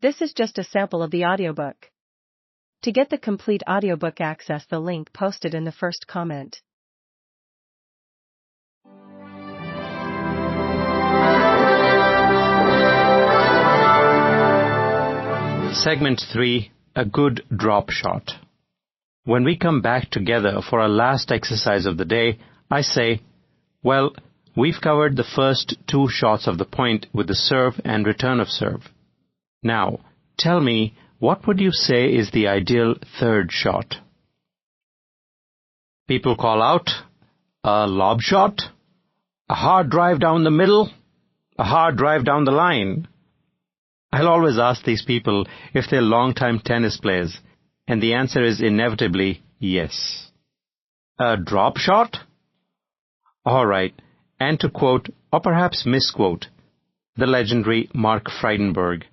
This is just a sample of the audiobook. To get the complete audiobook, access the link posted in the first comment. Segment 3, a good drop shot. When we come back together for our last exercise of the day, I say, well, we've covered the first 2 shots of the point with the serve and return of serve. Now, tell me, what would you say is the ideal third shot? People call out, a lob shot, a hard drive down the middle, a hard drive down the line. I'll always ask these people if they're long-time tennis players, and the answer is inevitably yes. A drop shot? All right, and to quote, or perhaps misquote, the legendary Mark Frydenberg,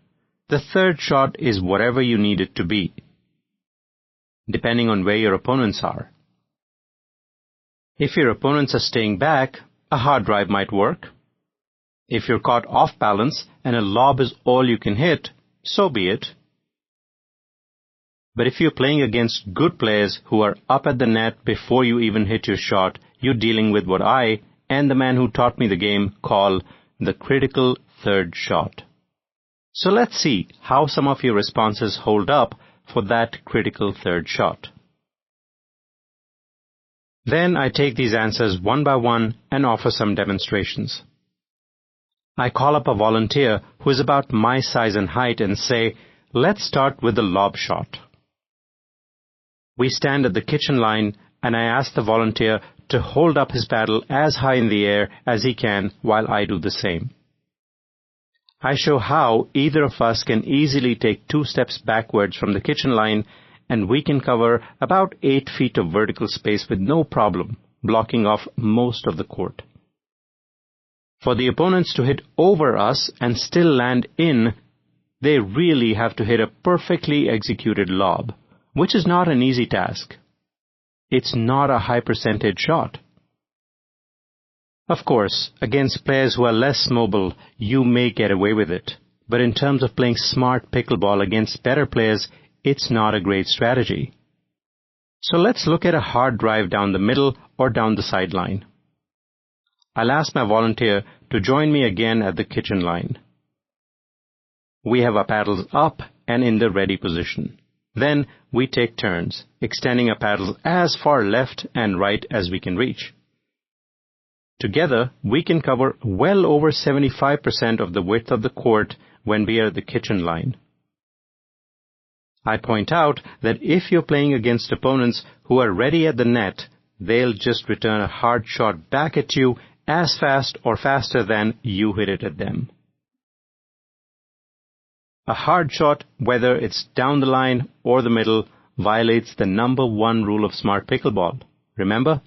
the third shot is whatever you need it to be, depending on where your opponents are. If your opponents are staying back, a hard drive might work. If you're caught off balance and a lob is all you can hit, so be it. But if you're playing against good players who are up at the net before you even hit your shot, you're dealing with what I, and the man who taught me the game, call the critical third shot. So let's see how some of your responses hold up for that critical third shot. Then I take these answers one by one and offer some demonstrations. I call up a volunteer who is about my size and height and say, let's start with the lob shot. We stand at the kitchen line and I ask the volunteer to hold up his paddle as high in the air as he can while I do the same. I show how either of us can easily take 2 steps backwards from the kitchen line and we can cover about 8 feet of vertical space with no problem, blocking off most of the court. For the opponents to hit over us and still land in, they really have to hit a perfectly executed lob, which is not an easy task. It's not a high percentage shot. Of course, against players who are less mobile, you may get away with it. But in terms of playing smart pickleball against better players, it's not a great strategy. So let's look at a hard drive down the middle or down the sideline. I'll ask my volunteer to join me again at the kitchen line. We have our paddles up and in the ready position. Then we take turns, extending our paddles as far left and right as we can reach. Together, we can cover well over 75% of the width of the court when we are at the kitchen line. I point out that if you're playing against opponents who are ready at the net, they'll just return a hard shot back at you as fast or faster than you hit it at them. A hard shot, whether it's down the line or the middle, violates the number 1 rule of smart pickleball. Remember?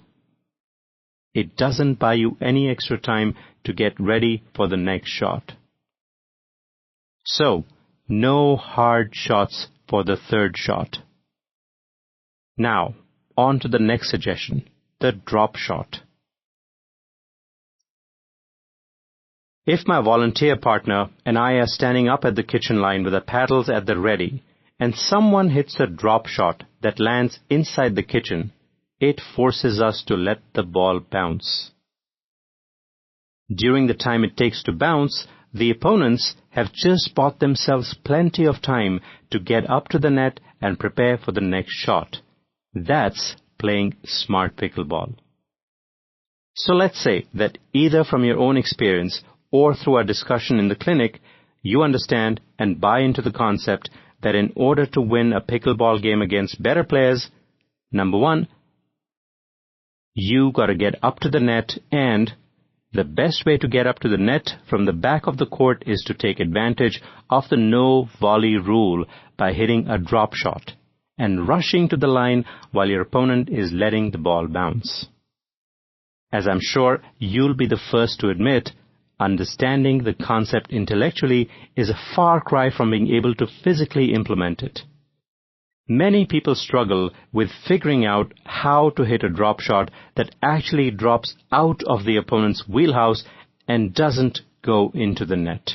It doesn't buy you any extra time to get ready for the next shot. So, no hard shots for the third shot. Now, on to the next suggestion, the drop shot. If my volunteer partner and I are standing up at the kitchen line with our paddles at the ready, and someone hits a drop shot that lands inside the kitchen, it forces us to let the ball bounce. During the time it takes to bounce, the opponents have just bought themselves plenty of time to get up to the net and prepare for the next shot. That's playing smart pickleball. So let's say that either from your own experience or through our discussion in the clinic, you understand and buy into the concept that in order to win a pickleball game against better players, number 1, you got to get up to the net, and the best way to get up to the net from the back of the court is to take advantage of the no volley rule by hitting a drop shot and rushing to the line while your opponent is letting the ball bounce. As I'm sure you'll be the first to admit, understanding the concept intellectually is a far cry from being able to physically implement it. Many people struggle with figuring out how to hit a drop shot that actually drops out of the opponent's wheelhouse and doesn't go into the net.